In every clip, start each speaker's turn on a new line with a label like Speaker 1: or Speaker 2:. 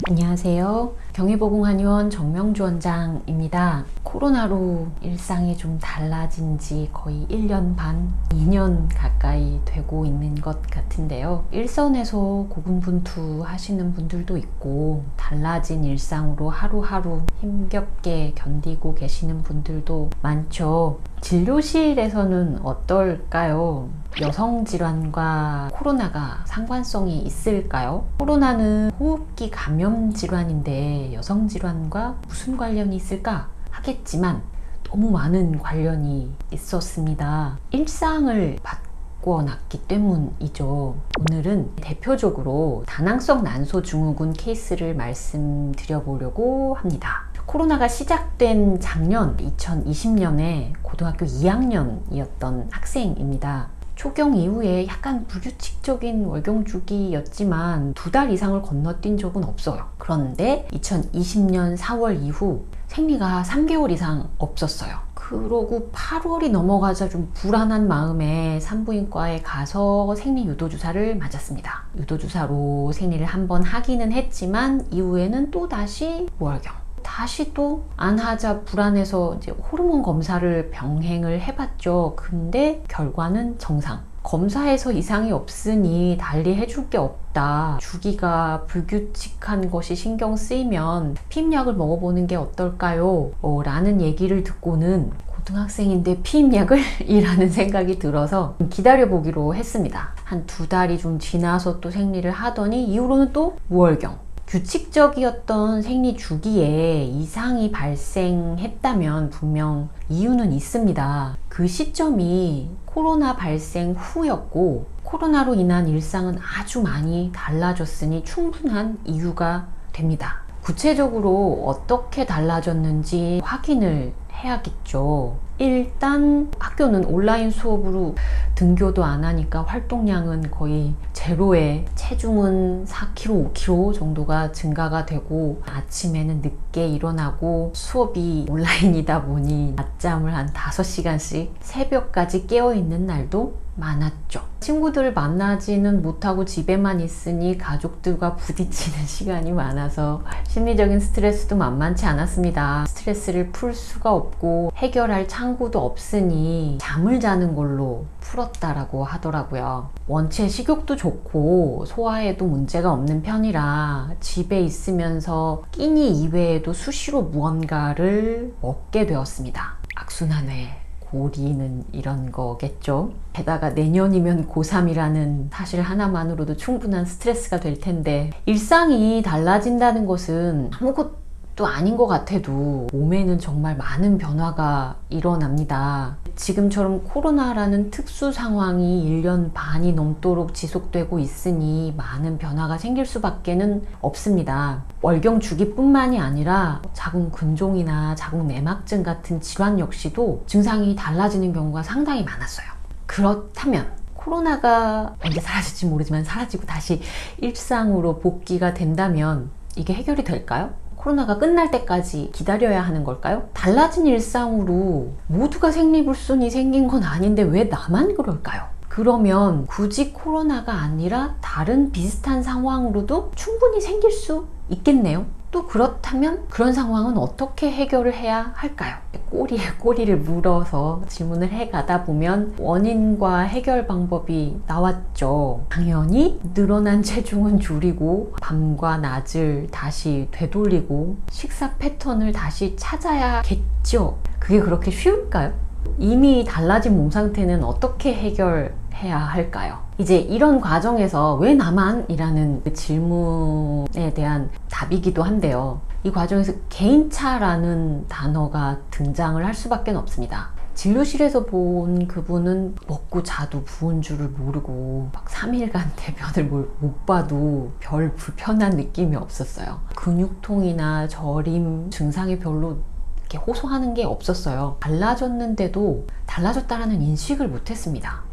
Speaker 1: 안녕하세요. 경희보공한의원 정명주 원장입니다. 코로나로 일상이 좀 달라진 지 거의 1년 반, 2년 가까이 되고 있는 것 같은데요. 일선에서 고군분투하시는 분들도 있고 달라진 일상으로 하루하루 힘겹게 견디고 계시는 분들도 많죠. 진료실에서는 어떨까요? 여성 질환과 코로나가 상관성이 있을까요? 코로나는 호흡기 감염 질환인데 여성 질환과 무슨 관련이 있을까 하겠지만 너무 많은 관련이 있었습니다. 일상을 바꿔놨기 때문이죠. 오늘은 대표적으로 다낭성 난소 증후군 케이스를 말씀드려보려고 합니다. 코로나가 시작된 작년 2020년에 고등학교 2학년이었던 학생입니다. 초경 이후에 약간 불규칙적인 월경 주기였지만 2달 이상을 건너뛴 적은 없어요. 그런데 2020년 4월 이후 생리가 3개월 이상 없었어요. 그러고 8월이 넘어가자 좀 불안한 마음에 산부인과에 가서 생리 유도주사를 맞았습니다. 유도주사로 생리를 한번 하기는 했지만 이후에는 또 다시 무월경. 다시 또 안 하자 불안해서 이제 호르몬 검사를 병행을 해봤죠. 근데 결과는 정상. 검사에서 이상이 없으니 달리 해줄 게 없다. 주기가 불규칙한 것이 신경 쓰이면 피임약을 먹어보는 게 어떨까요? 라는 얘기를 듣고는 고등학생인데 피임약을? 이라는 생각이 들어서 기다려보기로 했습니다. 한 2달이 좀 지나서 또 생리를 하더니 이후로는 또 무월경. 규칙적이었던 생리 주기에 이상이 발생했다면 분명 이유는 있습니다. 그 시점이 코로나 발생 후였고 코로나로 인한 일상은 아주 많이 달라졌으니 충분한 이유가 됩니다. 구체적으로 어떻게 달라졌는지 확인을 해야겠죠. 일단 학교는 온라인 수업으로 등교도 안 하니까 활동량은 거의 제로에 체중은 4kg, 5kg 정도가 증가가 되고 아침에는 늦게 일어나고 수업이 온라인이다 보니 낮잠을 한 5시간씩 새벽까지 깨어있는 날도 많았죠. 친구들을 만나지는 못하고 집에만 있으니 가족들과 부딪히는 시간이 많아서 심리적인 스트레스도 만만치 않았습니다. 스트레스를 풀 수가 없고 해결할 창구도 없으니 잠을 자는 걸로 풀었다라고 하더라고요. 원체 식욕도 좋고 소화에도 문제가 없는 편이라 집에 있으면서 끼니 이외에도 수시로 무언가를 먹게 되었습니다. 악순환의 고리는 이런 거겠죠. 게다가 내년이면 고3이라는 사실 하나만으로도 충분한 스트레스가 될 텐데 일상이 달라진다는 것은 아무것도 아닌 것 같아도 몸에는 정말 많은 변화가 일어납니다. 지금처럼 코로나라는 특수 상황이 1년 반이 넘도록 지속되고 있으니 많은 변화가 생길 수밖에는 없습니다. 월경 주기뿐만이 아니라 자궁 근종이나 자궁 내막증 같은 질환 역시도 증상이 달라지는 경우가 상당히 많았어요. 그렇다면 코로나가 언제 사라질지 모르지만 사라지고 다시 일상으로 복귀가 된다면 이게 해결이 될까요? 코로나가 끝날 때까지 기다려야 하는 걸까요? 달라진 일상으로 모두가 생리불순이 생긴 건 아닌데 왜 나만 그럴까요? 그러면 굳이 코로나가 아니라 다른 비슷한 상황으로도 충분히 생길 수 있겠네요. 또 그렇다면 그런 상황은 어떻게 해결을 해야 할까요? 꼬리에 꼬리를 물어서 질문을 해가다 보면 원인과 해결 방법이 나왔죠. 당연히 늘어난 체중은 줄이고 밤과 낮을 다시 되돌리고 식사 패턴을 다시 찾아야겠죠. 그게 그렇게 쉬울까요? 이미 달라진 몸 상태는 어떻게 해결해야 할까요? 이제 이런 과정에서 왜 나만? 이라는 질문에 대한 답이기도 한데요. 이 과정에서 개인차라는 단어가 등장을 할 수밖에 없습니다. 진료실에서 본 그분은 먹고 자도 부은 줄을 모르고 막 3일간 대변을 못 봐도 별 불편한 느낌이 없었어요. 근육통이나 저림 증상이 별로 이렇게 호소하는 게 없었어요. 달라졌는데도 달라졌다라는 인식을 못했습니다.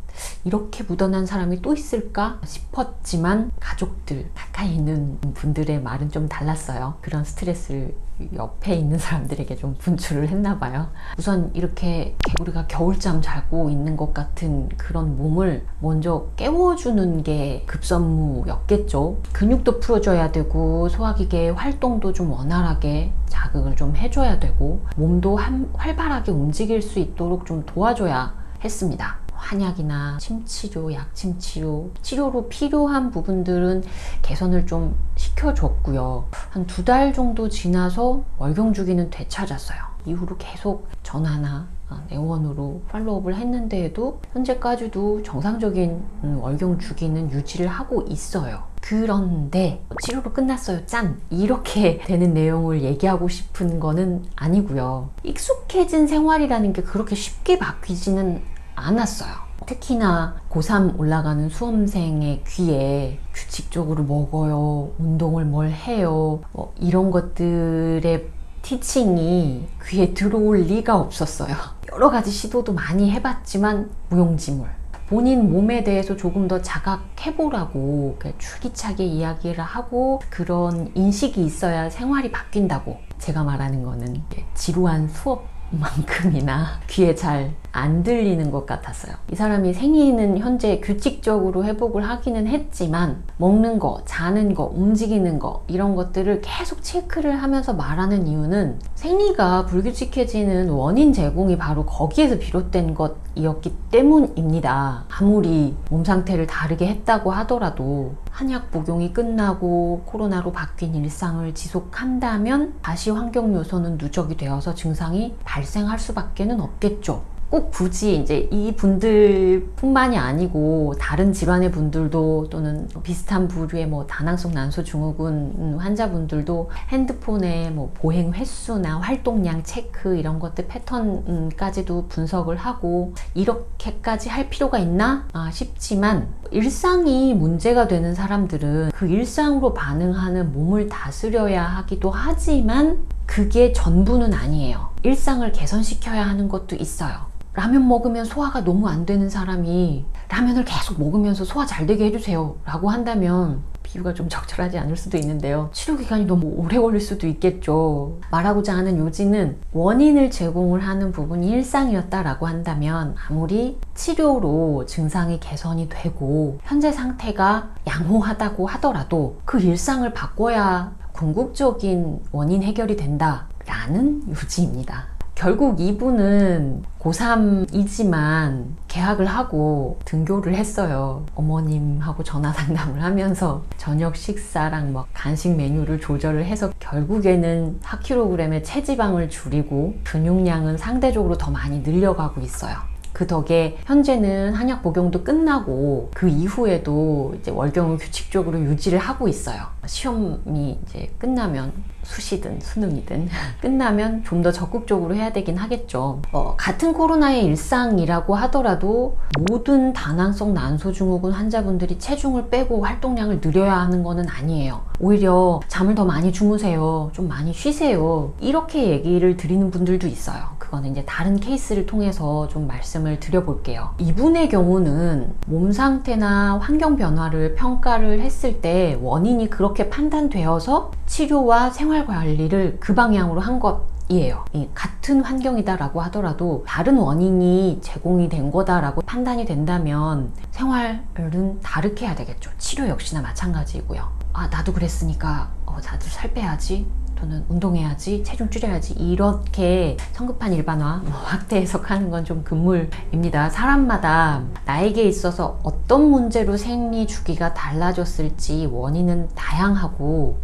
Speaker 1: 이렇게 묻어난 사람이 또 있을까 싶었지만 가족들, 가까이 있는 분들의 말은 좀 달랐어요. 그런 스트레스를 옆에 있는 사람들에게 좀 분출을 했나 봐요. 우선 이렇게 개구리가 겨울잠 자고 있는 것 같은 그런 몸을 먼저 깨워주는 게 급선무였겠죠. 근육도 풀어줘야 되고 소화기계 활동도 좀 원활하게 자극을 좀 해줘야 되고 몸도 활발하게 움직일 수 있도록 좀 도와줘야 했습니다. 한약이나 침치료, 약침치료, 치료로 필요한 부분들은 개선을 좀 시켜줬고요. 한 2달 정도 지나서 월경 주기는 되찾았어요. 이후로 계속 전화나 내원으로 팔로우업을 했는데도 현재까지도 정상적인 월경 주기는 유지를 하고 있어요. 그런데 치료로 끝났어요, 짠! 이렇게 되는 내용을 얘기하고 싶은 거는 아니고요. 익숙해진 생활이라는 게 그렇게 쉽게 바뀌지는 않았어요. 특히나 고3 올라가는 수험생의 귀에 규칙적으로 먹어요, 운동을 뭘 해요, 이런 것들의 티칭이 귀에 들어올 리가 없었어요. 여러 가지 시도도 많이 해봤지만 무용지물. 본인 몸에 대해서 조금 더 자각해보라고 줄기차게 이야기를 하고 그런 인식이 있어야 생활이 바뀐다고. 제가 말하는 거는 지루한 수업만큼이나 귀에 잘 안 들리는 것 같았어요. 이 사람이 생리는 현재 규칙적으로 회복을 하기는 했지만 먹는 거, 자는 거, 움직이는 거 이런 것들을 계속 체크를 하면서 말하는 이유는 생리가 불규칙해지는 원인 제공이 바로 거기에서 비롯된 것이었기 때문입니다. 아무리 몸 상태를 다르게 했다고 하더라도 한약 복용이 끝나고 코로나로 바뀐 일상을 지속한다면 다시 환경 요소는 누적이 되어서 증상이 발생할 수밖에는 없겠죠. 꼭 굳이 이제 이 분들뿐만이 아니고 다른 질환의 분들도 또는 비슷한 부류의 다낭성 난소 증후군 환자분들도 핸드폰에 보행 횟수나 활동량 체크 이런 것들 패턴까지도 분석을 하고 이렇게까지 할 필요가 있나 싶지만 일상이 문제가 되는 사람들은 그 일상으로 반응하는 몸을 다스려야 하기도 하지만 그게 전부는 아니에요. 일상을 개선시켜야 하는 것도 있어요. 라면 먹으면 소화가 너무 안 되는 사람이 라면을 계속 먹으면서 소화 잘 되게 해주세요 라고 한다면 비유가 좀 적절하지 않을 수도 있는데요. 치료 기간이 너무 오래 걸릴 수도 있겠죠. 말하고자 하는 요지는 원인을 제공을 하는 부분이 일상이었다라고 한다면 아무리 치료로 증상이 개선이 되고 현재 상태가 양호하다고 하더라도 그 일상을 바꿔야 궁극적인 원인 해결이 된다라는 요지입니다. 결국 이분은 고3이지만 개학을 하고 등교를 했어요. 어머님하고 전화 상담을 하면서 저녁 식사랑 간식 메뉴를 조절을 해서 결국에는 4kg의 체지방을 줄이고 근육량은 상대적으로 더 많이 늘려가고 있어요. 그 덕에 현재는 한약 복용도 끝나고 그 이후에도 이제 월경을 규칙적으로 유지를 하고 있어요. 시험이 이제 끝나면 수시든 수능이든 끝나면 좀 더 적극적으로 해야 되긴 하겠죠. 같은 코로나의 일상이라고 하더라도 모든 다낭성 난소증후군 환자분들이 체중을 빼고 활동량을 늘려야 하는 거는 아니에요. 오히려 잠을 더 많이 주무세요, 좀 많이 쉬세요, 이렇게 얘기를 드리는 분들도 있어요. 그거는 이제 다른 케이스를 통해서 좀 말씀을 드려볼게요. 이분의 경우는 몸 상태나 환경 변화를 평가를 했을 때 원인이 그렇게 판단되어서 치료와 생활 관리를 그 방향으로 한 것이에요. 같은 환경이다라고 하더라도 다른 원인이 제공이 된 거다라고 판단이 된다면 생활은 다르게 해야 되겠죠. 치료 역시나 마찬가지고요. 나도 그랬으니까 나도 살 빼야지, 또는 운동해야지, 체중 줄여야지, 이렇게 성급한 일반화, 확대 해석하는 건 좀 금물입니다. 사람마다 나에게 있어서 어떤 문제로 생리 주기가 달라졌을지 원인은 다양하고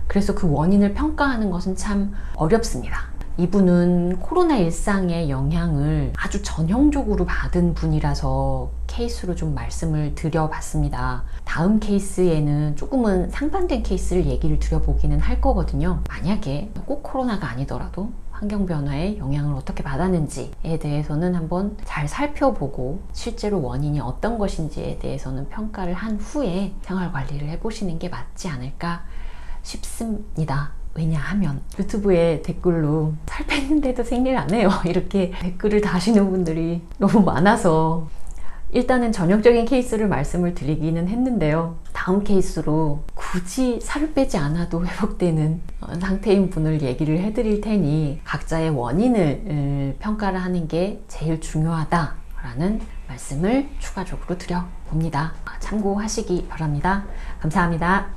Speaker 1: 그래서 그 원인을 평가하는 것은 참 어렵습니다. 이분은 코로나 일상의 영향을 아주 전형적으로 받은 분이라서 케이스로 좀 말씀을 드려봤습니다. 다음 케이스에는 조금은 상반된 케이스를 얘기를 드려보기는 할 거거든요. 만약에 꼭 코로나가 아니더라도 환경 변화의 영향을 어떻게 받았는지에 대해서는 한번 잘 살펴보고 실제로 원인이 어떤 것인지에 대해서는 평가를 한 후에 생활 관리를 해보시는 게 맞지 않을까 싶습니다. 왜냐하면 유튜브에 댓글로 살 뺐는데도 생리를 안 해요, 이렇게 댓글을 다시는 분들이 너무 많아서 일단은 전형적인 케이스를 말씀을 드리기는 했는데요. 다음 케이스로 굳이 살을 빼지 않아도 회복되는 상태인 분을 얘기를 해드릴 테니 각자의 원인을 평가를 하는 게 제일 중요하다라는 말씀을 추가적으로 드려봅니다. 참고하시기 바랍니다. 감사합니다.